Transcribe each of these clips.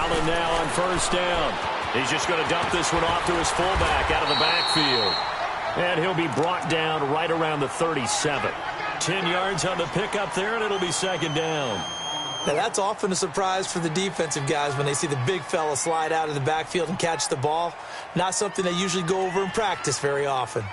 Allen now on first down. He's just going to dump this one off to his fullback out of the backfield. And he'll be brought down right around the 37. 10 yards on the pickup there, and it'll be second down. Now, that's often a surprise for the defensive guys when they see the big fella slide out of the backfield and catch the ball. Not something they usually go over in practice very often.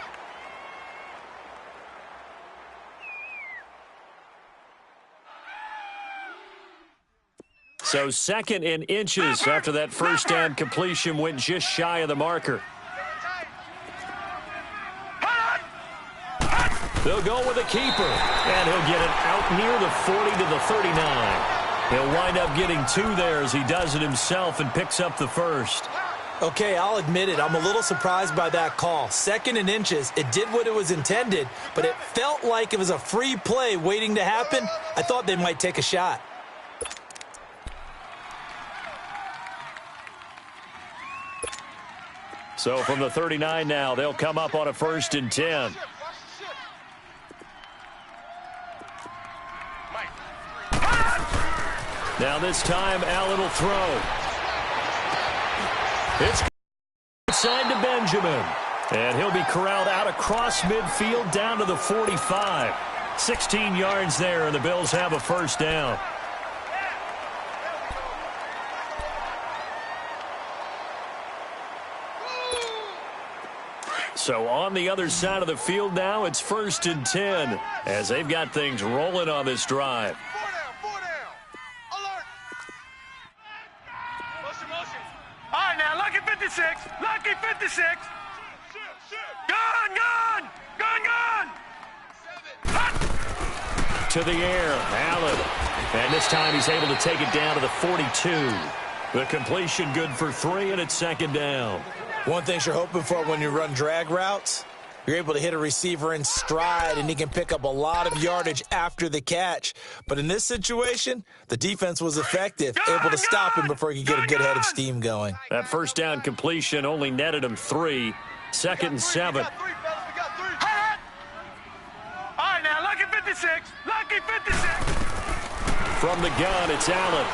So 2nd and inches after that first down completion went just shy of the marker. They'll go with a keeper, and he'll get it out near the 40 to the 39. He'll wind up getting 2 there as he does it himself and picks up the first. Okay, I'll admit it. I'm a little surprised by that call. 2nd and inches. It did what it was intended, but it felt like it was a free play waiting to happen. I thought they might take a shot. So from the 39 now, they'll come up on a 1st and 10. Now this time, Allen will throw. It's inside to Benjamin. And he'll be corralled out across midfield down to the 45. 16 yards there, and the Bills have a first down. So on the other side of the field now, it's 1st and 10 as they've got things rolling on this drive. Lucky 56! Lucky 56! Gun! To the air, Allen. And this time he's able to take it down to the 42. The completion good for 3, and it's 2nd down. One thing you're hoping for when you run drag routes, you're able to hit a receiver in stride, and he can pick up a lot of yardage after the catch. But in this situation, the defense was effective, able to stop him before he could get a good head of steam going. That first down completion only netted him 3. 2nd and 7. All right, now, lucky 56! Lucky 56! From the gun, it's Allen.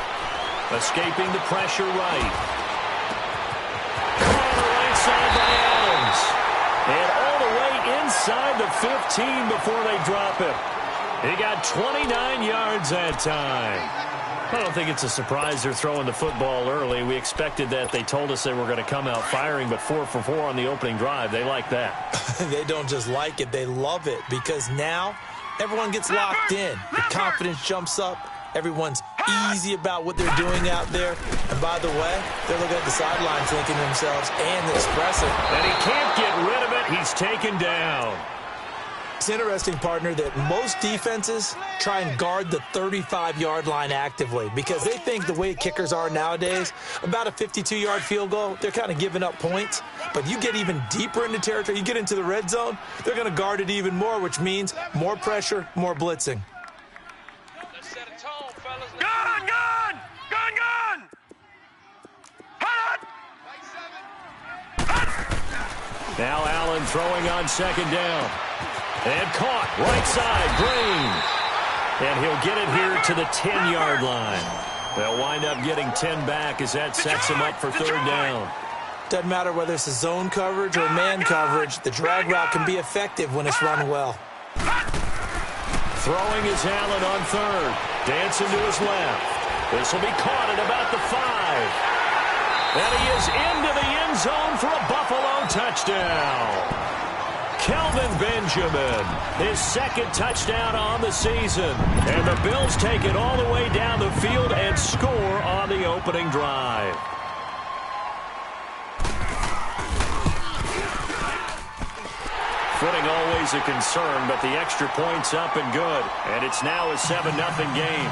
Escaping the pressure right. On the right side by Adams. And all the way inside the 15 before they drop him. He got 29 yards that time. I don't think it's a surprise they're throwing the football early. We expected that. They told us they were going to come out firing, but 4 for 4 on the opening drive. They like that. They don't just like it, they love it, because now everyone gets locked in. The confidence jumps up. Everyone's easy about what they're doing out there. And by the way, they're looking at the sidelines thinking to themselves and expressing. And he can't get rid of it. He's taken down. It's interesting, partner, that most defenses try and guard the 35-yard line actively because they think the way kickers are nowadays, about a 52-yard field goal, they're kind of giving up points. But you get even deeper into territory, you get into the red zone, they're going to guard it even more, which means more pressure, more blitzing. Now Allen throwing on 2nd down. And caught right side, Green. And he'll get it here to the 10-yard line. They'll wind up getting 10 back as that sets him up for 3rd down. Doesn't matter whether it's a zone coverage or man coverage, the drag route can be effective when it's run well. Throwing is Allen on 3rd. Dancing to his left. This will be caught at about the 5. And he is into the end zone for a Buffalo touchdown. Kelvin Benjamin, his 2nd touchdown on the season. And the Bills take it all the way down the field and score on the opening drive. Footing always a concern, but the extra point's up and good. And it's now a 7-0 game.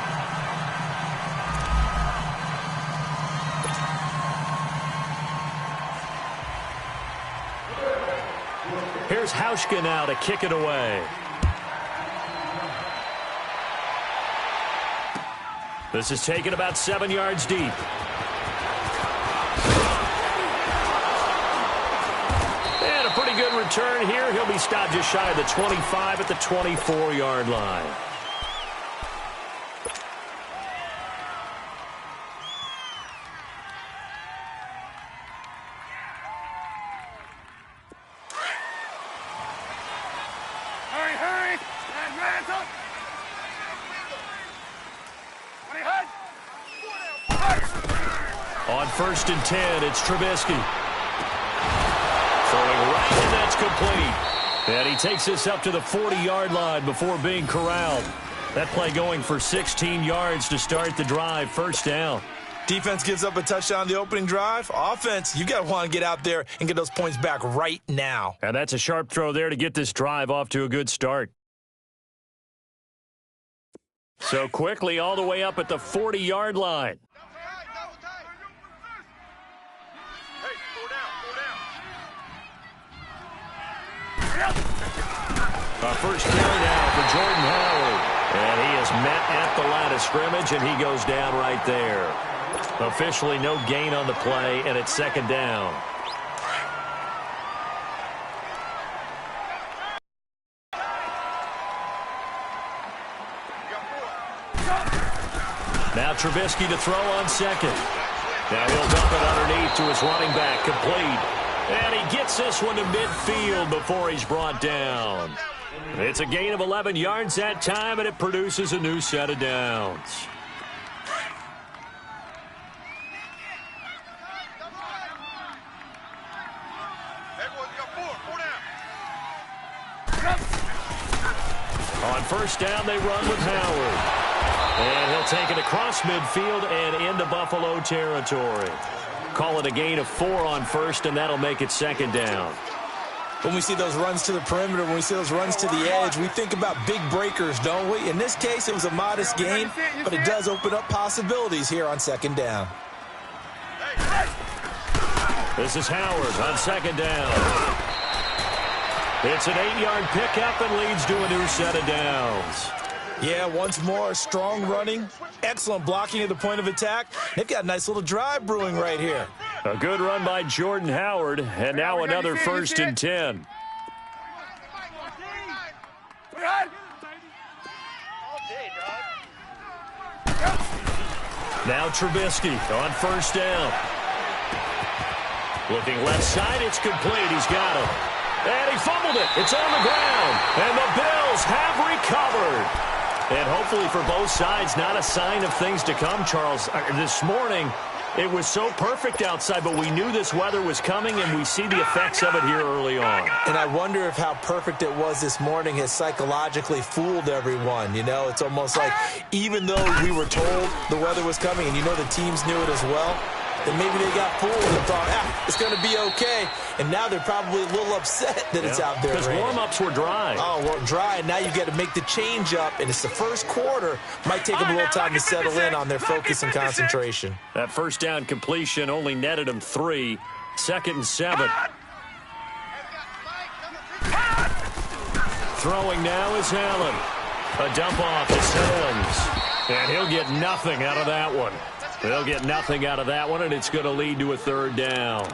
Here's Hauschka now to kick it away. This is taken about 7 yards deep. And a pretty good return here. He'll be stopped just shy of the 25 at the 24-yard line. On 1st and 10, it's Trubisky. Throwing right, and that's complete. And he takes this up to the 40-yard line before being corralled. That play going for 16 yards to start the drive. 1st down. Defense gives up a touchdown on the opening drive. Offense, you got to want to get out there and get those points back right now. And that's a sharp throw there to get this drive off to a good start. So quickly all the way up at the 40-yard line. A first carry now for Jordan Howard. And he is met at the line of scrimmage, and he goes down right there. Officially no gain on the play, and it's 2nd down. Now Trubisky to throw on 2nd. Now he'll dump it underneath to his running back, complete. And he gets this one to midfield before he's brought down. It's a gain of 11 yards that time, and it produces a new set of downs. On 1st down, they run with Howard. And he'll take it across midfield and into Buffalo territory. Call it a gain of 4 on 1st, and that'll make it 2nd down. When we see those runs to the perimeter, when we see those runs to the edge, we think about big breakers, don't we? In this case, it was a modest gain, but it does open up possibilities here on 2nd down. This is Howard on 2nd down. It's an 8-yard pickup and leads to a new set of downs. Yeah, once more, strong running, excellent blocking at the point of attack. They've got a nice little drive brewing right here. A good run by Jordan Howard, and now another 1st and 10. Now Trubisky on 1st down. Looking left side, it's complete. He's got him. And he fumbled it. It's on the ground. And the Bills have recovered. And hopefully for both sides, not a sign of things to come, Charles. This morning, it was so perfect outside, but we knew this weather was coming, and we see the effects of it here early on. And I wonder if how perfect it was this morning has psychologically fooled everyone. You know, it's almost like even though we were told the weather was coming, and you know the teams knew it as well, then maybe they got fooled and thought, it's going to be okay. And now they're probably a little upset that it's out there. Because warm-ups were dry. Oh, well, dry, and now you got to make the change up, and it's the first quarter. Might take them a little time to settle in on their focus and concentration. That 1st down completion only netted them 3. 2nd and 7. Throwing now is Allen. A dump off to Sims. And he'll get nothing out of that one. They'll get nothing out of that one, and it's going to lead to a 3rd down.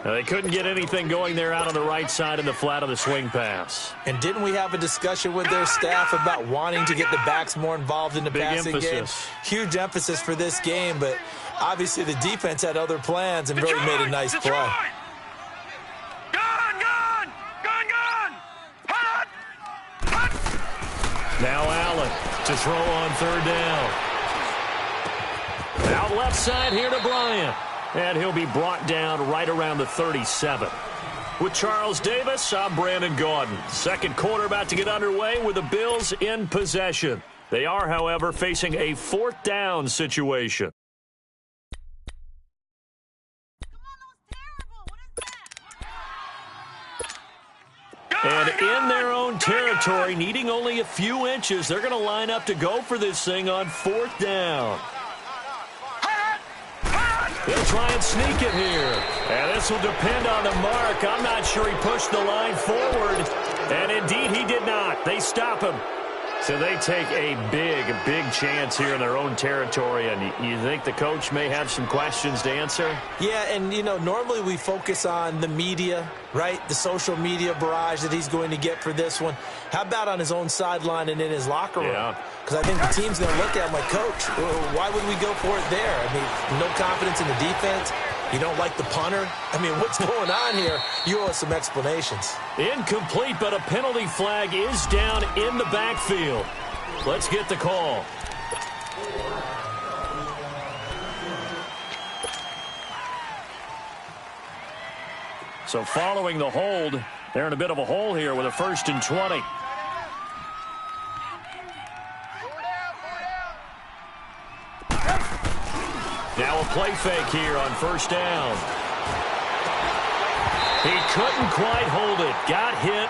Now, they couldn't get anything going there out on the right side in the flat of the swing pass. And didn't we have a discussion with their staff about wanting to get the backs more involved in the passing game? Huge emphasis for this game, but obviously the defense had other plans and really made a nice play. Now Allen to throw on 3rd down. Out left side here to Bryant. And he'll be brought down right around the 37. With Charles Davis, I'm Brandon Gaudin. 2nd quarter about to get underway with the Bills in possession. They are, however, facing a 4th down situation. And in their own territory, needing only a few inches, they're going to line up to go for this thing on 4th down. They'll try and sneak it here. And this will depend on the mark. I'm not sure he pushed the line forward. And indeed, he did not. They stop him. So they take a big chance here in their own territory. And you think the coach may have some questions to answer? Yeah, and, you know, normally we focus on the media, right? The social media barrage that he's going to get for this one. How about on his own sideline and in his locker room? Yeah. Because I think the team's going to look at him like, Coach, why would we go for it there? I mean, no confidence in the defense. You don't like the punter? I mean, what's going on here? You owe us some explanations. Incomplete, but a penalty flag is down in the backfield. Let's get the call. So following the hold, they're in a bit of a hole here with a 1st and 20. Now a play fake here on 1st down. He couldn't quite hold it. Got hit.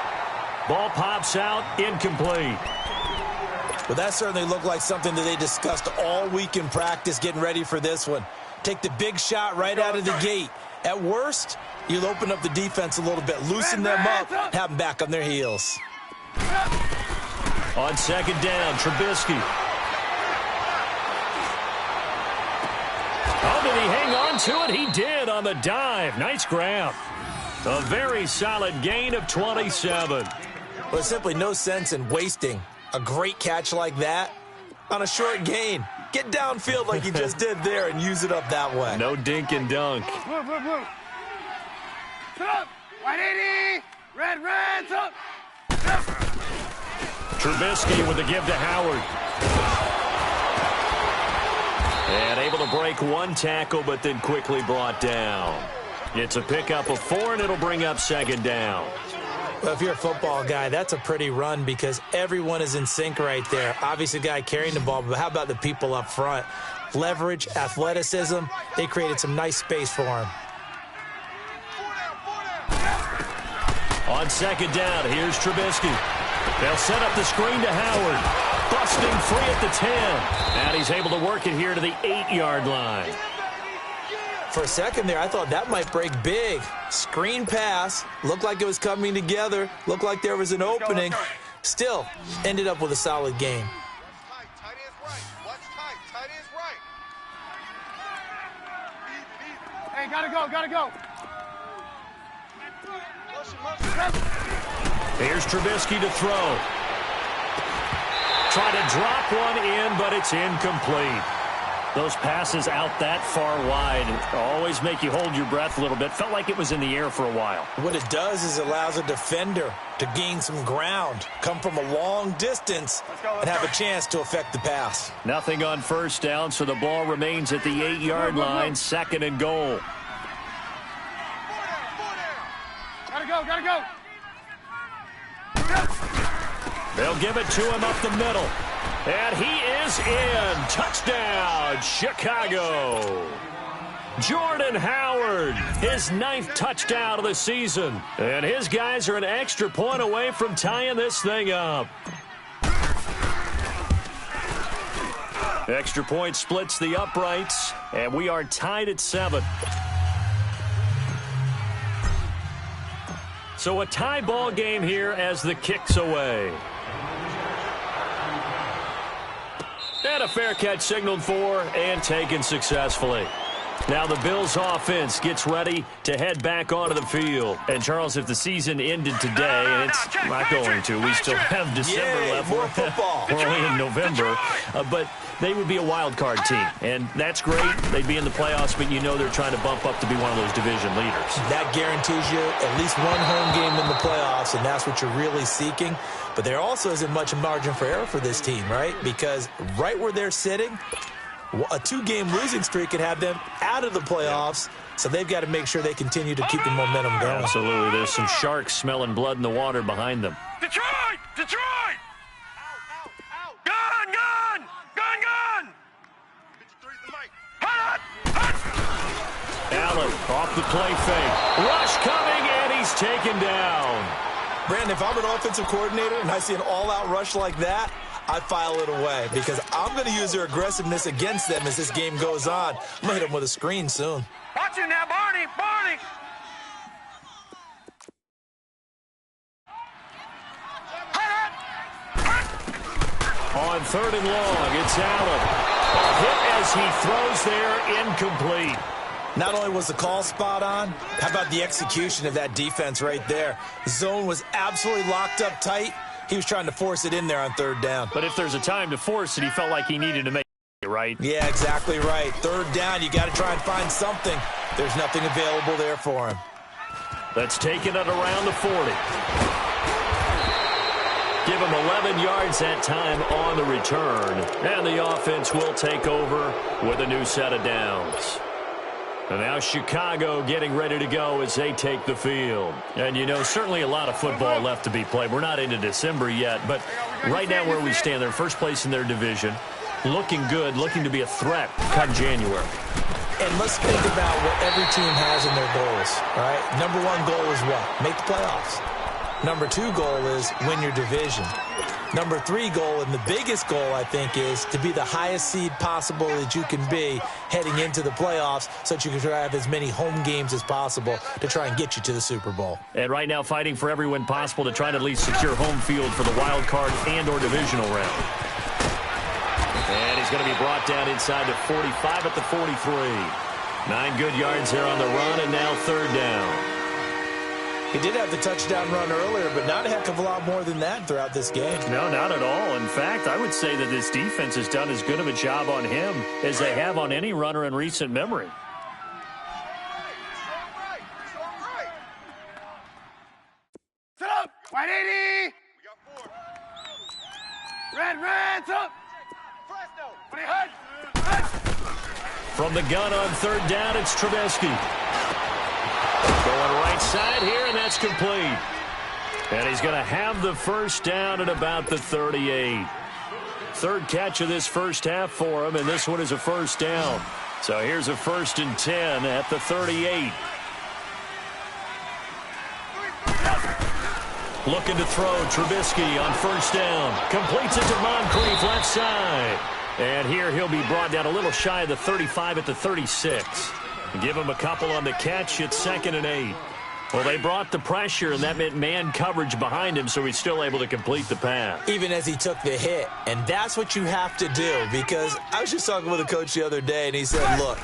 Ball pops out. Incomplete. Well, that certainly looked like something that they discussed all week in practice getting ready for this one. Take the big shot right out of the gate. At worst, you'll open up the defense a little bit, loosen them up, have them back on their heels. On 2nd down, Trubisky. Oh, did he hang on to it? He did on the dive. Nice grab. A very solid gain of 27. Well, there's simply no sense in wasting a great catch like that on a short gain. Get downfield like you just did there and use it up that way. No dink and dunk. Move. Up. White 80. Red, up. Trubisky with the give to Howard. And able to break one tackle, but then quickly brought down. It's a pickup of 4, and it'll bring up 2nd down. Well, if you're a football guy, that's a pretty run because everyone is in sync right there. Obviously, the guy carrying the ball, but how about the people up front? Leverage, athleticism, they created some nice space for him. On 2nd down, here's Trubisky. They'll set up the screen to Howard. Busting free at the 10. And he's able to work it here to the 8-yard line. For a second there, I thought that might break big. Screen pass. Looked like it was coming together. Looked like there was an opening. Still, ended up with a solid game. Tight is right. Tight is right. Hey, gotta go. Here's Trubisky to throw. Try to drop one in, but it's incomplete. Those passes out that far wide always make you hold your breath a little bit. Felt like it was in the air for a while. What it does is it allows a defender to gain some ground, come from a long distance, and have a chance to affect the pass. Nothing on 1st down, so the ball remains at the 8-yard line, 2nd and goal. Gotta go. They'll give it to him up the middle. And he is in. Touchdown, Chicago. Jordan Howard, his 9th touchdown of the season. And his guys are an extra point away from tying this thing up. Extra point splits the uprights, and we are tied at 7. So a tie ball game here as the kick's away. And a fair catch signaled for and taken successfully. Now the Bills offense gets ready to head back onto the field. And, Charles, if the season ended today, and it's not going to, we still have December left. More football. We're only in November. But they would be a wild card team. And that's great. They'd be in the playoffs, but you know they're trying to bump up to be one of those division leaders. That guarantees you at least one home game in the playoffs, and that's what you're really seeking. But there also isn't much margin for error for this team, right? Because right where they're sitting, a 2-game losing streak could have them out of the playoffs, so they've got to make sure they continue to keep the momentum going. Absolutely. There's some sharks smelling blood in the water behind them. Detroit! Gun! 53's the mic. Hot! Allen off the play fake. Rush coming, and he's taken down. Brandon, if I'm an offensive coordinator and I see an all-out rush like that, I file it away because I'm going to use their aggressiveness against them as this game goes on. I'm going to hit them with a screen soon. Watch it now, Barney! On 3rd and long, it's Allen. A hit as he throws there, incomplete. Not only was the call spot on, how about the execution of that defense right there? The zone was absolutely locked up tight. He was trying to force it in there on 3rd down. But if there's a time to force it, he felt like he needed to make it right? Yeah, exactly right. Third down, you got to try and find something. There's nothing available there for him. Let's take it at around the 40. Give him 11 yards that time on the return. And the offense will take over with a new set of downs. And now Chicago getting ready to go as they take the field. And, you know, certainly a lot of football left to be played. We're not into December yet, but right now where we stand, they're first place in their division. Looking good, looking to be a threat come January. And let's think about what every team has in their goals, right? Number one goal is what? Make the playoffs. Number two goal is win your division. Number three goal, and the biggest goal, I think, is to be the highest seed possible that you can be heading into the playoffs so that you can have as many home games as possible to try and get you to the Super Bowl. And right now fighting for every win possible to try to at least secure home field for the wild card and or divisional round. And he's going to be brought down inside the 45 at the 43. 9 good yards there on the run, and now third down. He did have the touchdown run earlier, but not a heck of a lot more than that throughout this game. No, not at all. In fact, I would say that this defense has done as good of a job on him as they have on any runner in recent memory. Sit up! 180! We got 4. Red, sit up! From the gun on third down, it's Trubisky. Going right side here, and that's complete. And he's going to have the first down at about the 38. Third catch of this first half for him, and this one is a first down. So here's a 1st and 10 at the 38. Looking to throw, Trubisky on first down. Completes it to Moncrief left side. And here he'll be brought down a little shy of the 35 at the 36. Give him a couple on the catch. It's 2nd and 8. Well, they brought the pressure, and that meant man coverage behind him, so he's still able to complete the pass. Even as he took the hit. And that's what you have to do, because I was just talking with a coach the other day, and he said, look,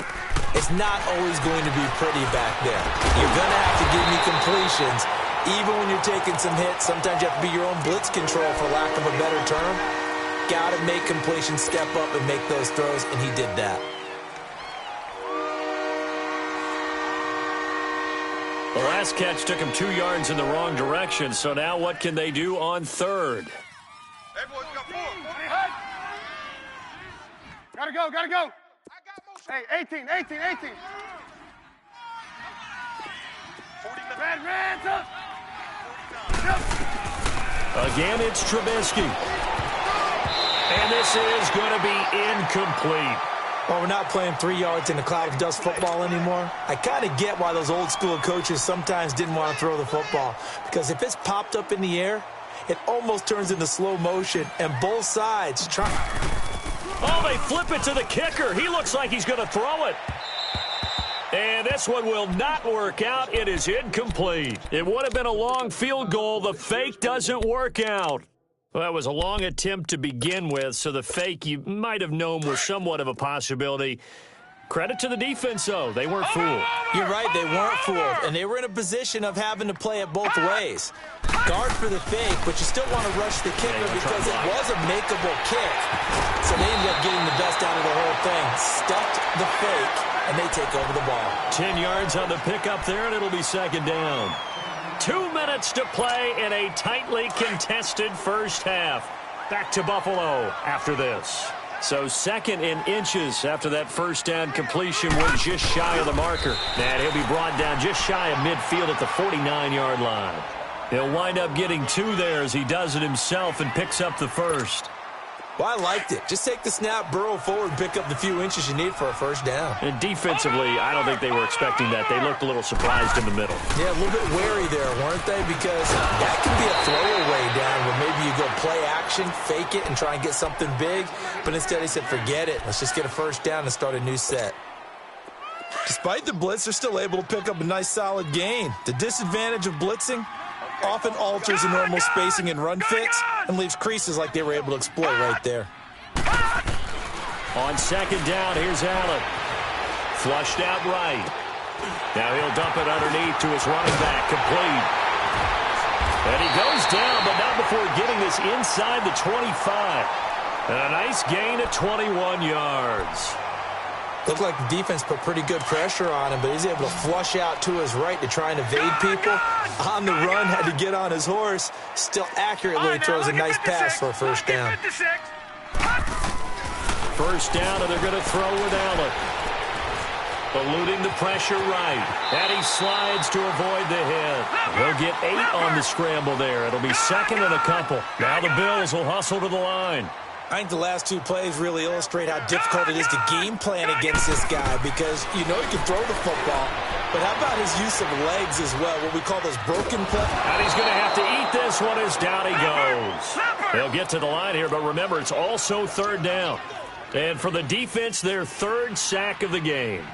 it's not always going to be pretty back there. You're going to have to give me completions. Even when you're taking some hits, sometimes you have to be your own blitz control, for lack of a better term. Got to make completions, step up, and make those throws, and he did that. The last catch took him 2 yards in the wrong direction, so now what can they do on third? Hey, boys, we got 4. Gotta go. I got motion. Hey, 18. 40 Red, up. Again, it's Trubisky. And this is going to be incomplete. Well, we're not playing 3 yards in a cloud of dust football anymore. I kind of get why those old school coaches sometimes didn't want to throw the football. Because if it's popped up in the air, it almost turns into slow motion. And both sides try. Oh, they flip it to the kicker. He looks like he's going to throw it. And this one will not work out. It is incomplete. It would have been a long field goal. The fake doesn't work out. Well, that was a long attempt to begin with, so the fake you might have known was somewhat of a possibility. Credit to the defense, though. They weren't fooled. You're right, they weren't fooled, and they were in a position of having to play it both ways. Guard for the fake, but you still want to rush the kicker because it was a makeable kick. So they ended up getting the best out of the whole thing. Stuffed the fake, and they take over the ball. 10 yards on the pickup there, and it'll be 2nd down. 2 minutes to play in a tightly contested first half. Back to Buffalo after this. So 2nd and inches after that first down completion was just shy of the marker. And he'll be brought down just shy of midfield at the 49-yard line. He'll wind up getting 2 there as he does it himself and picks up the first. Well, I liked it. Just take the snap, burrow forward, pick up the few inches you need for a first down. And defensively, I don't think they were expecting that. They looked a little surprised in the middle. Yeah, a little bit wary there, weren't they? Because that can be a throwaway down where maybe you go play action, fake it, and try and get something big. But instead, he said, forget it. Let's just get a first down and start a new set. Despite the blitz, they're still able to pick up a nice, solid gain. The disadvantage of blitzing often alters the normal spacing and run fits and leaves creases like they were able to exploit right there. On 2nd down, here's Allen. Flushed out right. Now he'll dump it underneath to his running back, complete. And he goes down, but not before getting this inside the 25. And a nice gain of 21 yards. Looked like the defense put pretty good pressure on him, but he's able to flush out to his right to try and evade people. On the run, had to get on his horse. Still accurately throws a nice pass for a first down. First down, and they're going to throw with Allen. Eluding the pressure right. And he slides to avoid the hit. He'll get 8 on the scramble there. It'll be second and a couple. Now the Bills will hustle to the line. I think the last two plays really illustrate how difficult it is to game plan against this guy because you know he can throw the football, but how about his use of legs as well, what we call those broken plays? And he's going to have to eat this one as down he goes. They'll get to the line here, but remember, it's also third down. And for the defense, their third sack of the game.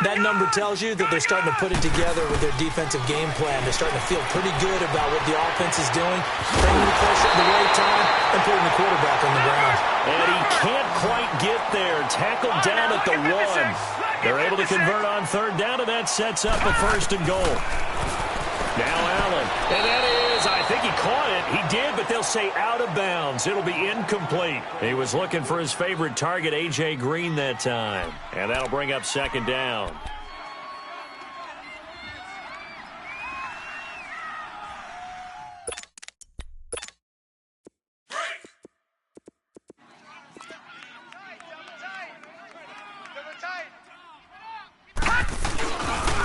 That number tells you that they're starting to put it together with their defensive game plan. They're starting to feel pretty good about what the offense is doing, bringing the pressure at the right time, and putting the quarterback on the ground. And he can't quite get there. Tackled down at the 1. They're able to convert on third down, and that sets up a first and goal. Now Allen. And that is, I think he caught it. He did, but they'll say out of bounds. It'll be incomplete. He was looking for his favorite target, A.J. Green, that time. And that'll bring up second down.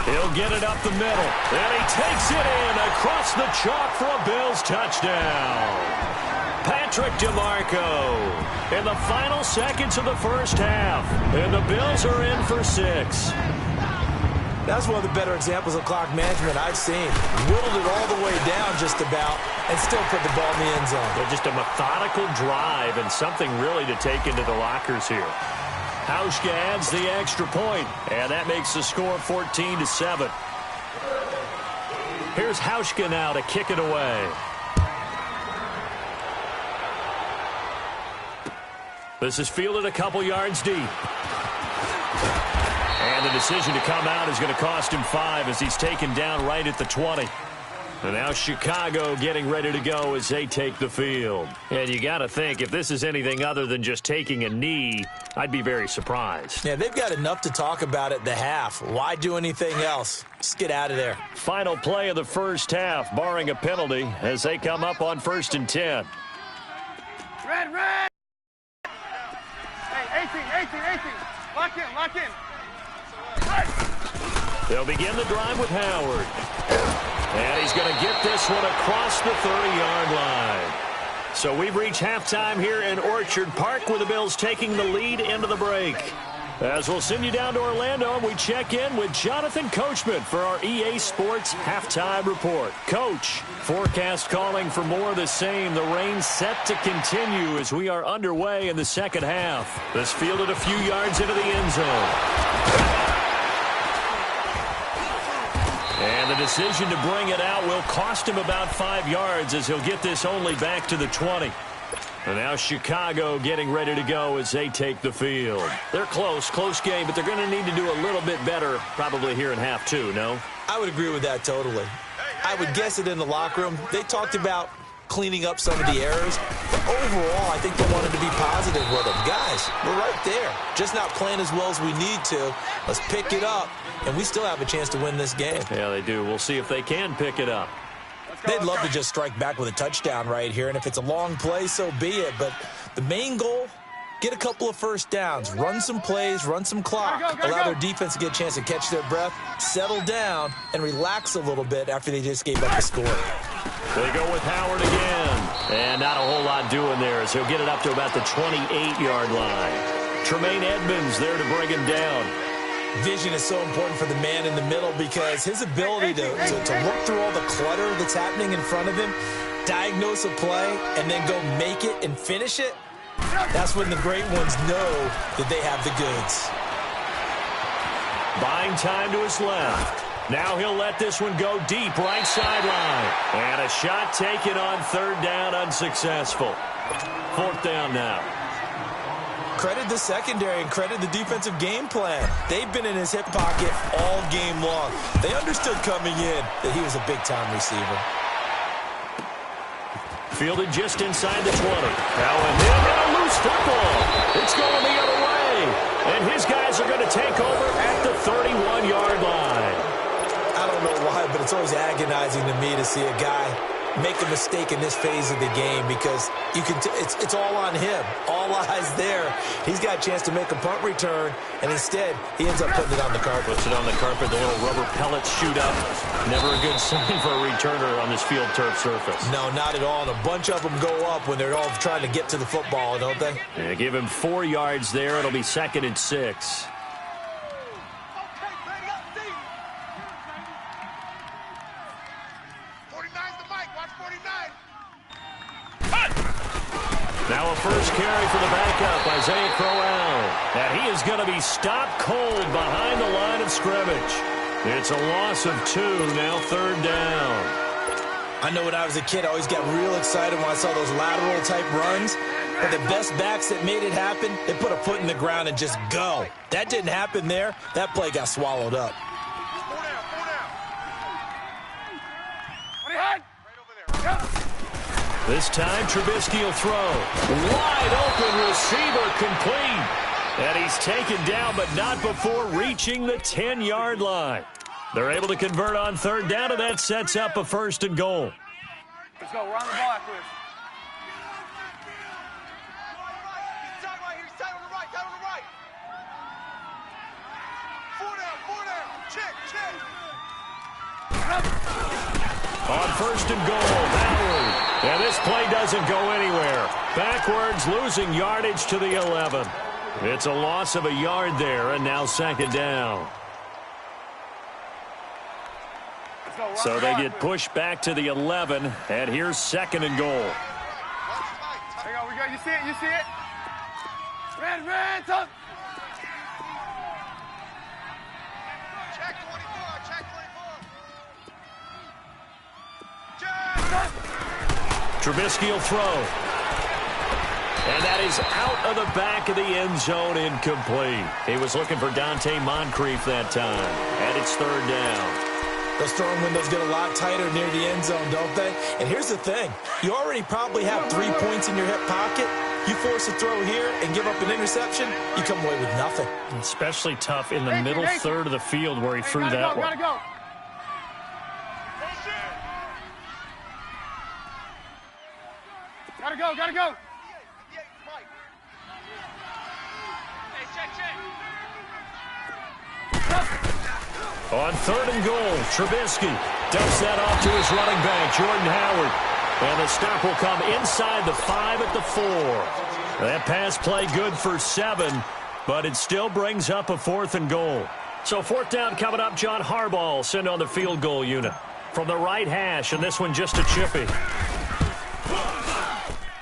He'll get it up the middle, and he takes it in across the chalk for a Bills touchdown. Patrick DeMarco in the final seconds of the first half, and the Bills are in for 6. That's one of the better examples of clock management I've seen. Whittled it all the way down just about and still put the ball in the end zone. Just a methodical drive and something really to take into the lockers here. Hauschka adds the extra point, and that makes the score 14-7. Here's Hauschka now to kick it away. This is fielded a couple yards deep. And the decision to come out is going to cost him 5 as he's taken down right at the 20. And now Chicago getting ready to go as they take the field. And you got to think, if this is anything other than just taking a knee, I'd be very surprised. Yeah, they've got enough to talk about at the half. Why do anything else? Just get out of there. Final play of the first half, barring a penalty, as they come up on 1st and 10. Red! Hey, 18. Lock in. They'll begin the drive with Howard. And he's going to get this one across the 30-yard line. So we've reached halftime here in Orchard Park with the Bills taking the lead into the break. As we'll send you down to Orlando, and we check in with Jonathan Coachman for our EA Sports Halftime Report. Coach, forecast calling for more of the same. The rain set to continue as we are underway in the second half. This fielded a few yards into the end zone. And the decision to bring it out will cost him about 5 yards as he'll get this only back to the 20. And now Chicago getting ready to go as they take the field. They're close game, but they're going to need to do a little bit better probably here in half 2, no? I would agree with that totally. I would guess it in the locker room. They talked about cleaning up some of the errors, but overall, I think they wanted to be positive with them. Guys, we're right there. Just not playing as well as we need to. Let's pick it up, and we still have a chance to win this game. Yeah, they do. We'll see if they can pick it up. They'd love to just strike back with a touchdown right here, and if it's a long play, so be it. But the main goal, get a couple of first downs, run some plays, run some clock, allow their defense to get a chance to catch their breath, settle down, and relax a little bit after they just gave up the score. They go with Howard again. And not a whole lot doing there as he'll get it up to about the 28-yard line. Tremaine Edmonds there to bring him down. Vision is so important for the man in the middle because his ability to look through all the clutter that's happening in front of him, diagnose a play, and then go make it and finish it, that's when the great ones know that they have the goods. Buying time to his left. Now he'll let this one go deep right sideline. And a shot taken on third down, unsuccessful. Fourth down now. Credit the secondary and credit the defensive game plan. They've been in his hip pocket all game long. They understood coming in that he was a big-time receiver. Fielded just inside the 20. Now a hit and a loose football. It's going the other way. And his guys are going to take over at the 31-yard line. I don't know why, but it's always agonizing to me to see a guy make a mistake in this phase of the game because you can it's all on him. All eyes there. He's got a chance to make a punt return, and instead he ends up putting it on the carpet. Puts it on the carpet. The little rubber pellets shoot up. Never a good sign for a returner on this field turf surface. No, not at all. And a bunch of them go up when they're all trying to get to the football, don't they? Yeah, give him 4 yards there. It'll be 2nd and 6. Now a first carry for the backup, Isaiah Crowell. And he is going to be stopped cold behind the line of scrimmage. It's a loss of 2, now 3rd down. I know when I was a kid, I always got real excited when I saw those lateral-type runs. But the best backs that made it happen, they put a foot in the ground and just go. That didn't happen there. That play got swallowed up. This time, Trubisky will throw. Wide open receiver complete. And he's taken down, but not before reaching the 10-yard line. They're able to convert on 3rd down, and that sets up a 1st and goal. Let's go. We're on the ball after this. On 1st and goal, Howard. And this play doesn't go anywhere. Backwards, losing yardage to the 11. It's a loss of a yard there, and now 2nd down. So they get pushed back to the 11, and here's 2nd and goal. There you go, we got, you see it, you see it? Red, up. Check 24, check 24. Trubisky will throw. And that is out of the back of the end zone, incomplete. He was looking for Dante Moncrief that time, and it's 3rd down. Those throwing windows get a lot tighter near the end zone, don't they? And here's the thing. You already probably have 3 points in your hip pocket. You force a throw here and give up an interception, you come away with nothing. Especially tough in the middle third of the field where he threw that one. Gotta go. Gotta go. On 3rd and goal, Trubisky dumps that off to his running back, Jordan Howard. And the stop will come inside the 5 at the 4. That pass play good for 7, but it still brings up a 4th and goal. So 4th down coming up, John Harbaugh sent on the field goal unit. From the right hash, and this one just a chippy.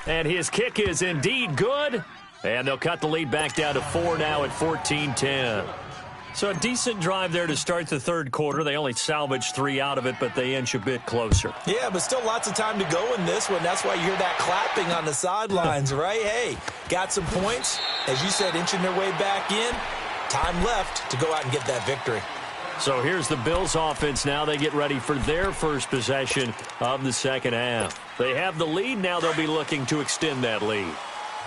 And his kick is indeed good. And they'll cut the lead back down to 4 now at 14-10. So a decent drive there to start the 3rd quarter. They only salvaged 3 out of it, but they inch a bit closer. Yeah, but still lots of time to go in this one. That's why you hear that clapping on the sidelines, right? Hey, got some points. As you said, inching their way back in. Time left to go out and get that victory. So here's the Bills offense now. They get ready for their first possession of the 2nd half. They have the lead. Now they'll be looking to extend that lead.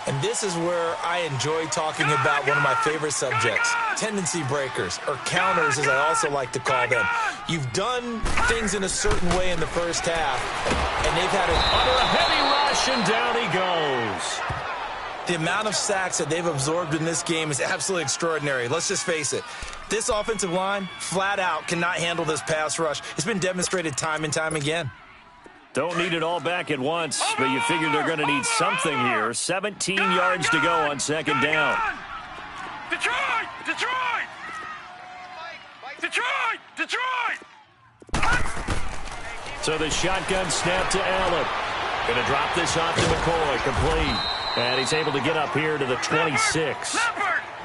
And this is where I enjoy talking about one of my favorite subjects, tendency breakers, or counters as I also like to call them. You've done things in a certain way in the first half, and they've had under a heavy rush, and down he goes. The amount of sacks that they've absorbed in this game is absolutely extraordinary. Let's just face it. This offensive line, flat out, cannot handle this pass rush. It's been demonstrated time and time again. Don't need it all back at once, but you figure they're going to need something here. 17 yards to go on 2nd down. Detroit! So the shotgun snap to Allen. Going to drop this off to McCoy, complete. And he's able to get up here to the 26.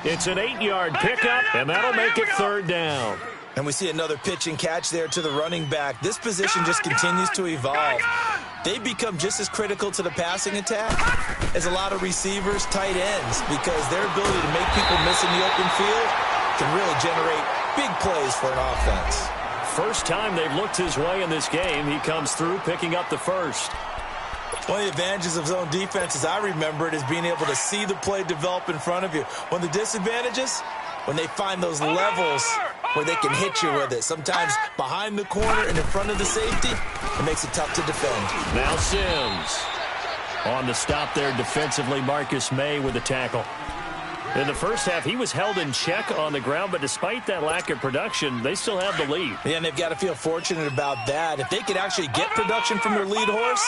It's an 8-yard pickup, and that'll make it 3rd down. And we see another pitch and catch there to the running back. This position just continues to evolve. They've become just as critical to the passing attack as a lot of receivers, tight ends, because their ability to make people miss in the open field can really generate big plays for an offense. First time they've looked his way in this game. He comes through picking up the first. One of the advantages of zone defense, as I remember it, is being able to see the play develop in front of you. One of the disadvantages, when they find those levels where they can hit you with it. Sometimes behind the corner and in front of the safety, it makes it tough to defend. Now Sims. On the stop there defensively, Marcus May with the tackle. In the first half, he was held in check on the ground, but despite that lack of production, they still have the lead. Yeah, and they've got to feel fortunate about that. If they could actually get production from their lead horse,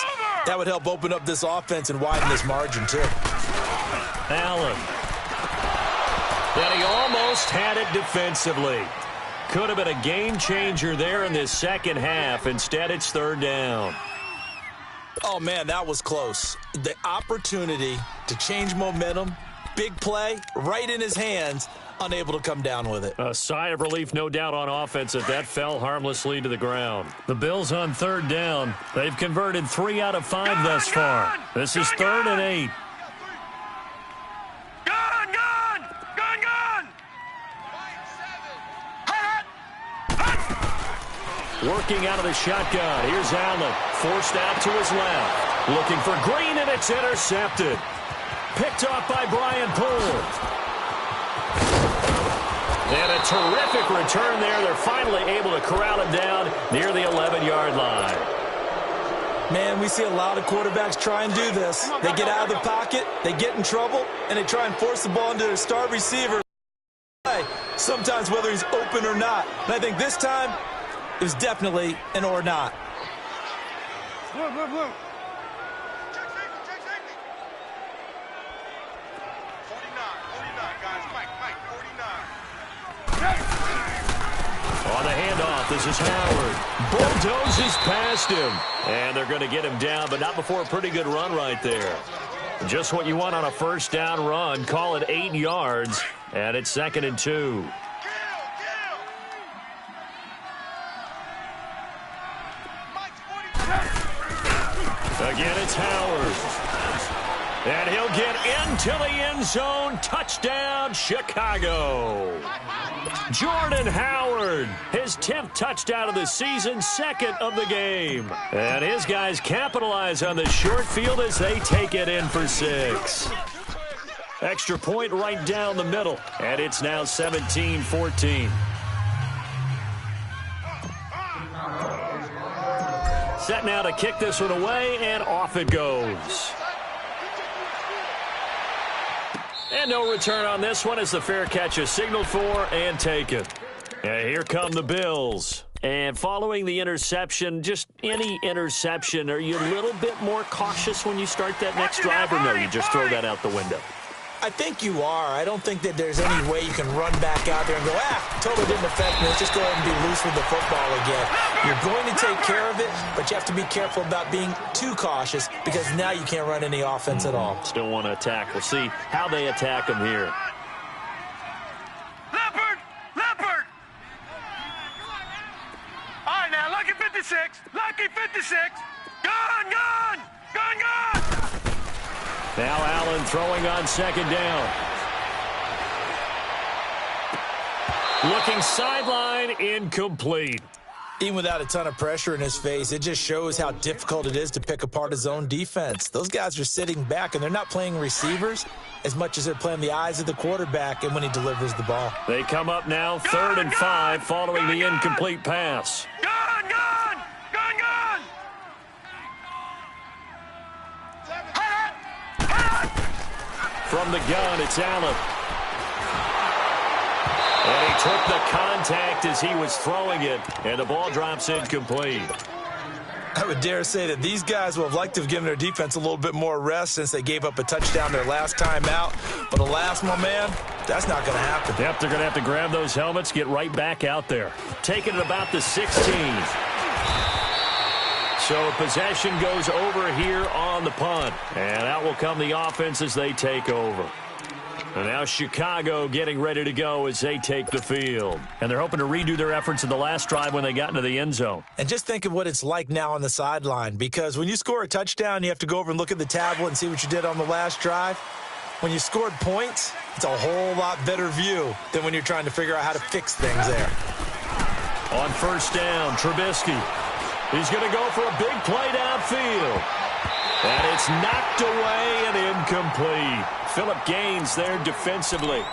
that would help open up this offense and widen this margin, too. Allen. And he almost had it defensively. Could have been a game changer there in this second half. Instead, it's third down. Oh, man, that was close. The opportunity to change momentum, big play, right in his hands, unable to come down with it. A sigh of relief, no doubt, on offense that fell harmlessly to the ground. The Bills on third down. They've converted 3 out of 5 thus far. This is 3rd and 8. Working out of the shotgun. Here's Allen. Forced out to his left. Looking for Green, and it's intercepted. Picked off by Brian Poole. And a terrific return there. They're finally able to corral it down near the 11-yard line. Man, we see a lot of quarterbacks try and do this. They get out of the pocket, they get in trouble, and they try and force the ball into their star receiver. Sometimes whether he's open or not. And I think this time, it was definitely an or not. Blue. Check safety, check safety. 49, guys. Mike, 49. On the handoff, this is Howard. Bulldozes past him. And they're going to get him down, but not before a pretty good run right there. Just what you want on a first down run. Call it 8 yards, and it's 2nd and 2. Again, it's Howard. And he'll get into the end zone. Touchdown, Chicago. Jordan Howard, his 10th touchdown of the season, 2nd of the game. And his guys capitalize on the short field as they take it in for 6. Extra point right down the middle. And it's now 17-14. Set now to kick this one away, and off it goes. And no return on this one as the fair catch is signaled for and taken. And here come the Bills. And following the interception, just any interception, are you a little bit more cautious when you start that next drive, or no, you just throw that out the window? I think you are. I don't think that there's any way you can run back out there and go, totally didn't affect me. Let's just go ahead and be loose with the football again. You're going to take care of it, but you have to be careful about being too cautious because now you can't run any offense at all. Still want to attack. We'll see how they attack them here. Leopard! All right, now, lucky 56. Gone! Now Allen throwing on 2nd down. Looking sideline, incomplete. Even without a ton of pressure in his face, it just shows how difficult it is to pick apart his own defense. Those guys are sitting back, and they're not playing receivers as much as they're playing the eyes of the quarterback and when he delivers the ball. They come up now 3rd and 5 following the incomplete pass. Gone! From the gun, it's Allen. And he took the contact as he was throwing it, and the ball drops incomplete. I would dare say that these guys will have liked to have given their defense a little bit more rest since they gave up a touchdown their last time out. But alas, my man, that's not going to happen. Yep, they're going to have to grab those helmets, get right back out there. Taking it about the 16. So possession goes over here on the punt. And out will come the offense as they take over. And now Chicago getting ready to go as they take the field. And they're hoping to redo their efforts in the last drive when they got into the end zone. And just think of what it's like now on the sideline, because when you score a touchdown, you have to go over and look at the tablet and see what you did on the last drive. When you scored points, it's a whole lot better view than when you're trying to figure out how to fix things there. On first down, Trubisky. He's going to go for a big play downfield. And it's knocked away and incomplete. Phillip gains there defensively.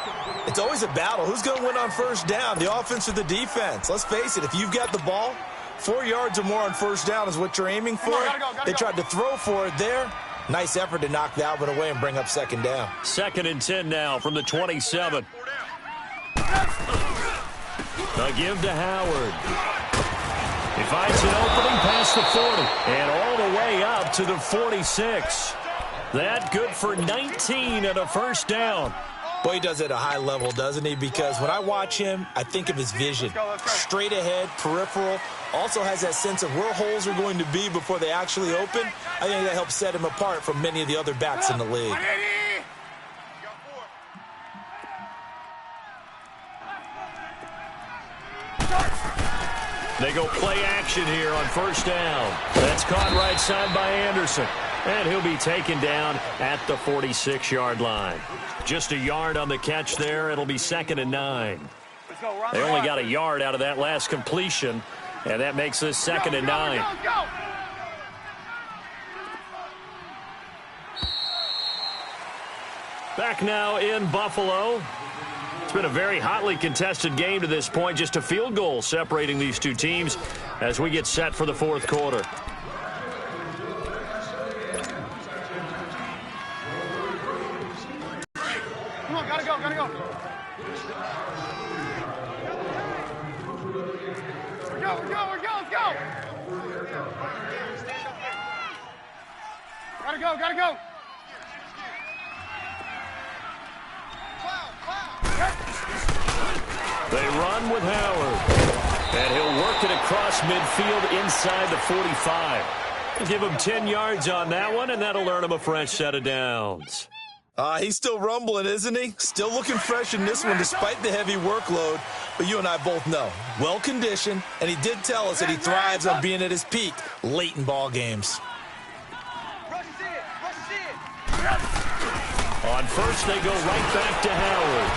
It's always a battle. Who's going to win on first down, the offense or the defense? Let's face it, if you've got the ball, 4 yards or more on first down is what you're aiming for. They tried to throw for it there. Nice effort to knock that one away and bring up second down. 2nd and 10 now from the 27. A give to Howard. He finds an opening past the 40 and all the way up to the 46. That good for 19 and a first down. Boy, he does it at a high level, doesn't he? Because when I watch him, I think of his vision. Straight ahead, peripheral. Also has that sense of where holes are going to be before they actually open. I think that helps set him apart from many of the other backs in the league. They go play action here on first down. That's caught right side by Anderson. And he'll be taken down at the 46-yard line. Just a yard on the catch there. It'll be 2nd and 9. They only got a yard out of that last completion, and that makes this 2nd and 9. Back now in Buffalo. It's been a very hotly contested game to this point. Just a field goal separating these two teams as we get set for the 4th quarter. Come on, gotta go. Let's go. Gotta go. They run with Howard. And he'll work it across midfield inside the 45. Give him 10 yards on that one, and that'll earn him a fresh set of downs. He's still rumbling, isn't he? Still looking fresh in this one despite the heavy workload. But you and I both know, well-conditioned, and he did tell us that he thrives on being at his peak late in ball games. On first, they go right back to Howard.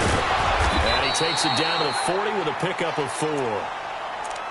And he takes it down to the 40 with a pickup of 4.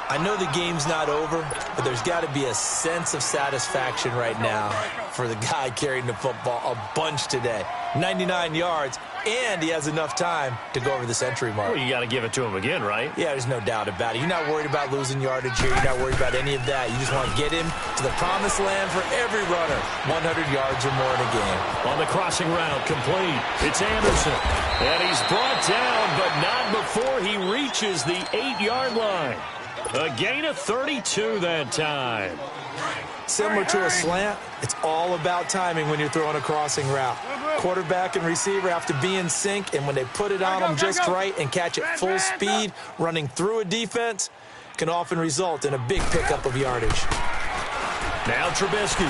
I know the game's not over, but there's got to be a sense of satisfaction right now for the guy carrying the football a bunch today. 99 yards, and he has enough time to go over the century mark. Well, you got to give it to him again, right? Yeah, there's no doubt about it. You're not worried about losing yardage here. You're not worried about any of that. You just want to get him to the promised land for every runner. 100 yards or more in a game. On the crossing route, complete. It's Anderson. And he's brought down, but not before he reaches the 8-yard line. A gain of 32 that time. Similar to a slant, it's all about timing when you're throwing a crossing route. Quarterback and receiver have to be in sync, and when they put it on them just right and catch it full speed, running through a defense can often result in a big pickup of yardage. Now Trubisky.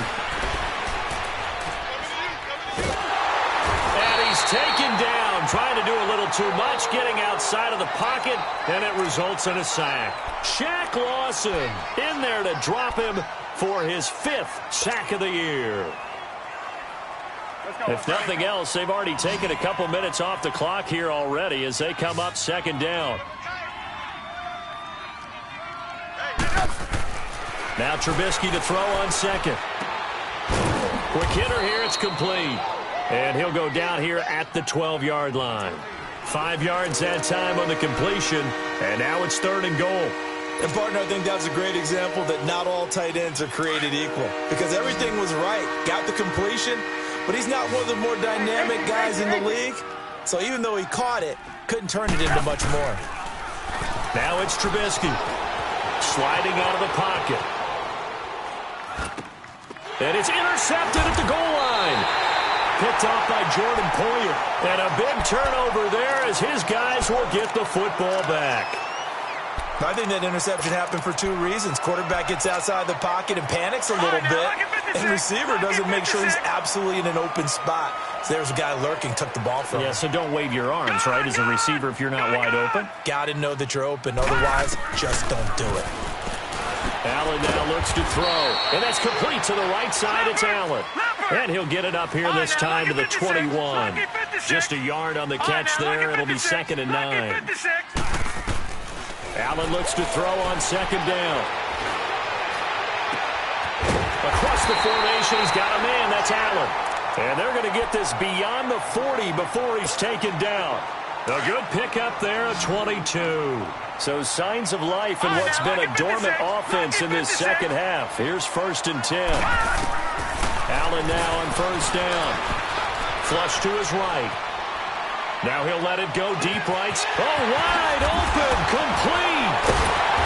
And he's taken down, trying to do a little too much, getting outside of the pocket, and it results in a sack. Shaq Lawson in there to drop him for his 5th sack of the year. If nothing else, they've already taken a couple minutes off the clock here already as they come up 2nd down. Now Trubisky to throw on 2nd. Quick hitter here, it's complete. And he'll go down here at the 12-yard line. 5 yards that time on the completion, and now it's 3rd and goal. And, partner, I think that's a great example that not all tight ends are created equal because everything was right. Got the completion, but he's not one of the more dynamic guys in the league. So even though he caught it, couldn't turn it into much more. Now it's Trubisky sliding out of the pocket. And it's intercepted at the goal line. Picked off by Jordan Poyer. And a big turnover there as his guys will get the football back. I think that interception happened for 2 reasons. Quarterback gets outside the pocket and panics a little bit. And receiver doesn't make sure he's absolutely in an open spot. So there's a guy lurking, took the ball from him. Yeah, so don't wave your arms, right, as a receiver if you're not wide open. Got to know that you're open. Otherwise, just don't do it. Allen now looks to throw. And that's complete to the right side. It's Allen. And he'll get it up here this time to the 21. Just a yard on the catch there. It'll be 2nd and 9. Allen looks to throw on 2nd down. Across the formation, he's got a man. That's Allen. And they're going to get this beyond the 40 before he's taken down. A good pickup there at 22. So signs of life in what's been a dormant offense in this second half. Here's 1st and 10. Allen now on 1st down. Flush to his right. Now he'll let it go deep right. Oh, wide open, complete.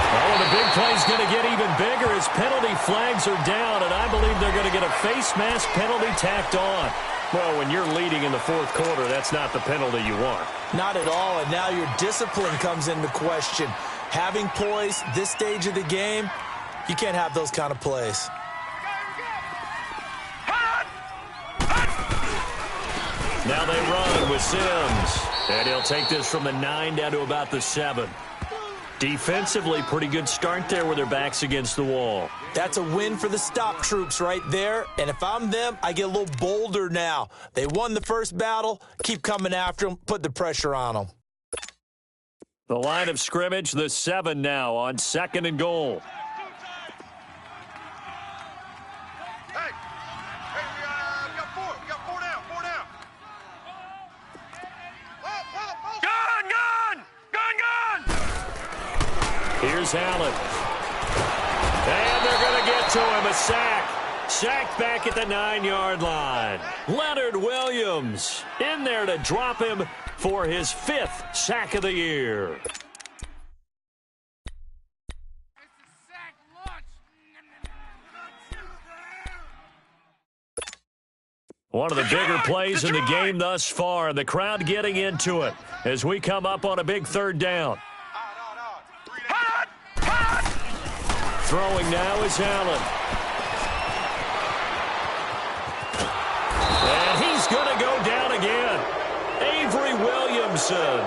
Oh, and the big play's going to get even bigger as penalty flags are down, and I believe they're going to get a face mask penalty tacked on. Well, when you're leading in the 4th quarter, that's not the penalty you want. Not at all, and now your discipline comes into question. Having poise this stage of the game, you can't have those kind of plays. Now they run with Sims, and he'll take this from the 9 down to about the 7. Defensively, pretty good start there with their backs against the wall. That's a win for the stop troops right there. And if I'm them, I get a little bolder now. They won the first battle. Keep coming after them. Put the pressure on them. The line of scrimmage, the 7 now on 2nd and goal. Hey, we got 4. We got 4 down. 4 down. Gun! Here's Allen. And they're going to get to him. A sack. Sacked back at the 9-yard line. Leonard Williams in there to drop him for his 5th sack of the year. One of the bigger plays in the game thus far, and the crowd getting into it as we come up on a big 3rd down. Throwing now is Allen. And he's going to go down again. Avery Williamson.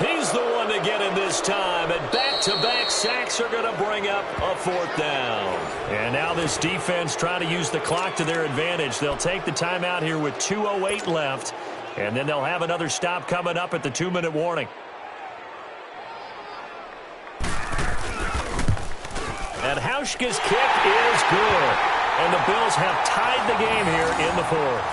He's the one to get him this time. And back-to-back sacks are going to bring up a 4th down. And now this defense trying to use the clock to their advantage. They'll take the timeout here with 2:08 left. And then they'll have another stop coming up at the 2-minute warning. And Hauschka's kick is good. And the Bills have tied the game here in the 4th.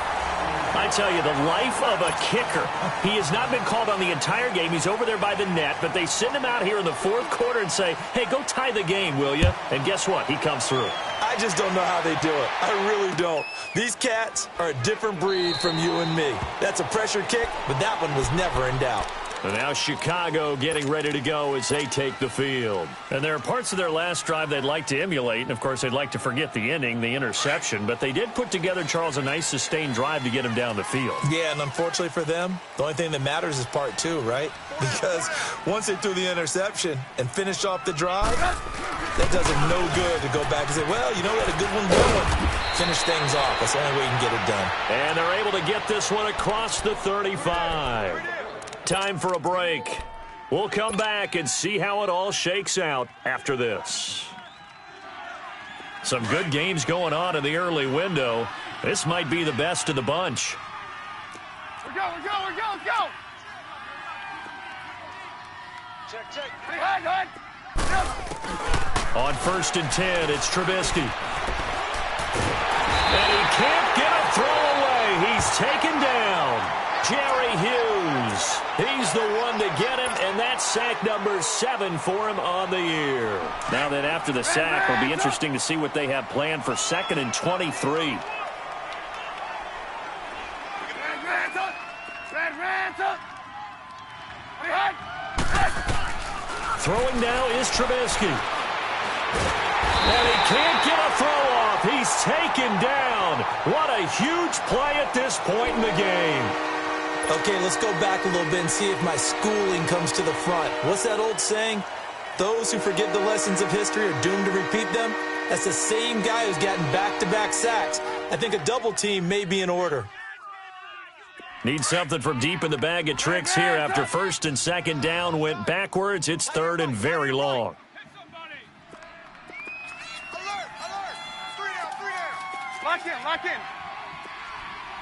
I tell you, the life of a kicker. He has not been called on the entire game. He's over there by the net, but they send him out here in the 4th quarter and say, hey, go tie the game, will you? And guess what? He comes through. I just don't know how they do it. I really don't. These cats are a different breed from you and me. That's a pressure kick, but that one was never in doubt. And now Chicago getting ready to go as they take the field. And there are parts of their last drive they'd like to emulate. And, of course, they'd like to forget the ending, the interception. But they did put together, Charles, a nice sustained drive to get him down the field. Yeah, and unfortunately for them, the only thing that matters is part 2, right? Because once they threw the interception and finished off the drive, that does them no good to go back and say, well, you know, we had a good one going. Finish things off. That's the only way you can get it done. And they're able to get this one across the 35. Time for a break. We'll come back and see how it all shakes out after this. Some good games going on in the early window. This might be the best of the bunch. We go. Let's go. Check. Hey, On 1st and 10, it's Trubisky. And he can't get a throw away. He's taken down. Jerry Hughes. He's the one to get him, and that's sack number 7 for him on the year. Now that after the sack, it'll be interesting to see what they have planned for 2nd and 23. Throwing now is Trubisky. And he can't get a throw off. He's taken down. What a huge play at this point in the game. Okay, let's go back a little bit and see if my schooling comes to the front. What's that old saying? Those who forget the lessons of history are doomed to repeat them. That's the same guy who's gotten back-to-back sacks. I think a double team may be in order. Need something from deep in the bag of tricks here after 1st and 2nd down went backwards. It's 3rd and very long. Alert. 3 down. Lock in.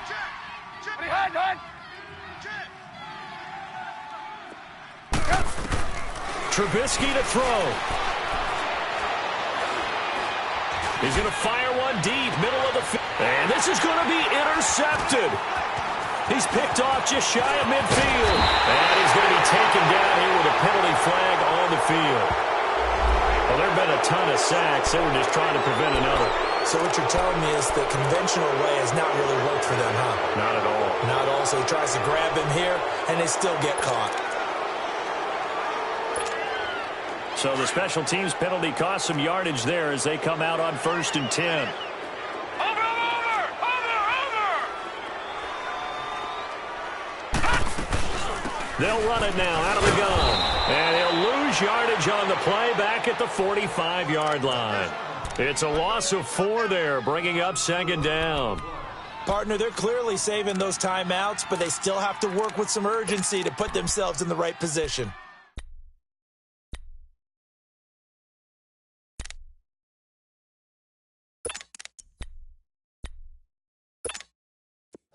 Check. Hide. Trubisky to throw. He's going to fire one deep, middle of the field. And this is going to be intercepted. He's picked off just shy of midfield. And he's going to be taken down here with a penalty flag on the field. Well, there have been a ton of sacks. They were just trying to prevent another. So what you're telling me is the conventional way has not really worked for them, huh? Not at all. Not at all. So he tries to grab him here, and they still get caught. So the special teams penalty cost some yardage there as they come out on 1st and 10. They'll run it now out of the gun. And he'll lose yardage on the play back at the 45-yard line. It's a loss of 4 there, bringing up 2nd down. Partner, they're clearly saving those timeouts, but they still have to work with some urgency to put themselves in the right position.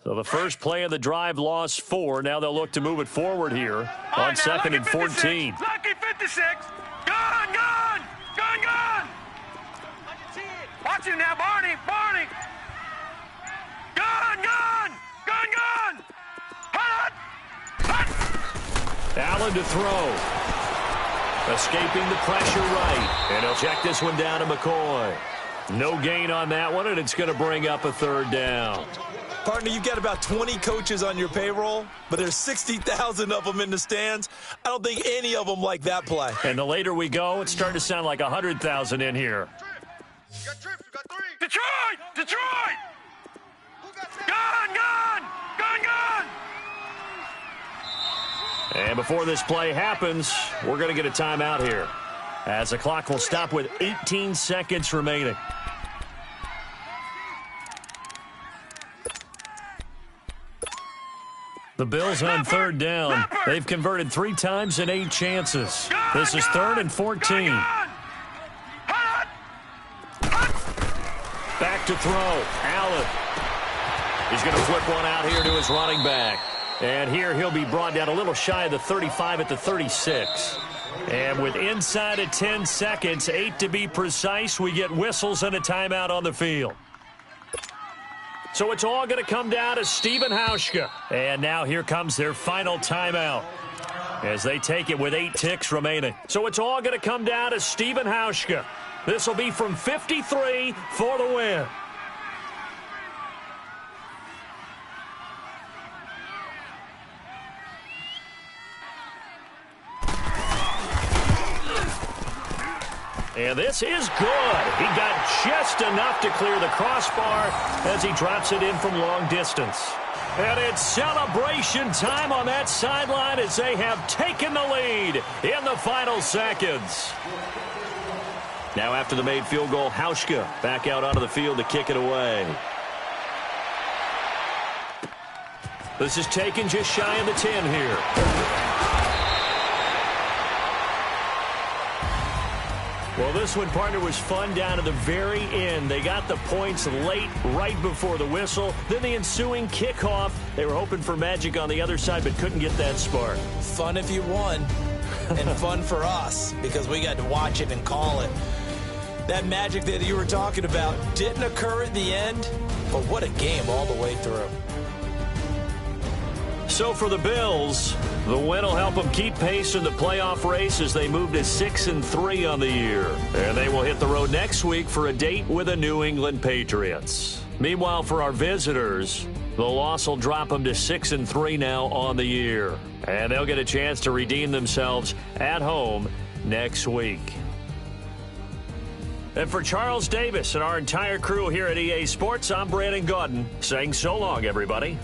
So the first play of the drive lost 4. Now they'll look to move it forward here on 2nd and 14. Lucky 56. Gun, gun, gun, gun. Watch it now, Barney, Barney. Gun, gun, gun, gun. Hut, hut. Allen to throw. Escaping the pressure right. And he'll check this one down to McCoy. No gain on that one, and it's going to bring up a 3rd down. Partner, you've got about 20 coaches on your payroll, but there's 60,000 of them in the stands. I don't think any of them like that play. And the later we go, it's starting to sound like 100,000 in here. You got trips, you got 3. Detroit, Detroit. Gun, gun, gun, gun. And before this play happens, we're going to get a timeout here, as the clock will stop with 18 seconds remaining. The Bills on 3rd down. They've converted 3 times in 8 chances. This is 3rd and 14. Back to throw. Allen. He's going to flip one out here to his running back. And here he'll be brought down a little shy of the 35 at the 36. And with inside of 10 seconds, 8 to be precise, we get whistles and a timeout on the field. So it's all going to come down to Stephen Hauschka. And now here comes their final timeout as they take it with 8 ticks remaining. So it's all going to come down to Stephen Hauschka. This will be from 53 for the win. And this is good. He got just enough to clear the crossbar as he drops it in from long distance. And it's celebration time on that sideline as they have taken the lead in the final seconds. Now after the made field goal, Hauschka back out onto the field to kick it away. This is taken just shy of the 10 here. Well, this one, partner, was fun down to the very end. They got the points late, right before the whistle. Then the ensuing kickoff. They were hoping for magic on the other side, but couldn't get that spark. Fun if you won, and fun for us, because we got to watch it and call it. That magic that you were talking about didn't occur at the end, but what a game all the way through. So for the Bills, the win will help them keep pace in the playoff race as they move to 6-3 on the year. And they will hit the road next week for a date with the New England Patriots. Meanwhile, for our visitors, the loss will drop them to 6-3 now on the year. And they'll get a chance to redeem themselves at home next week. And for Charles Davis and our entire crew here at EA Sports, I'm Brandon Gaudin saying so long, everybody.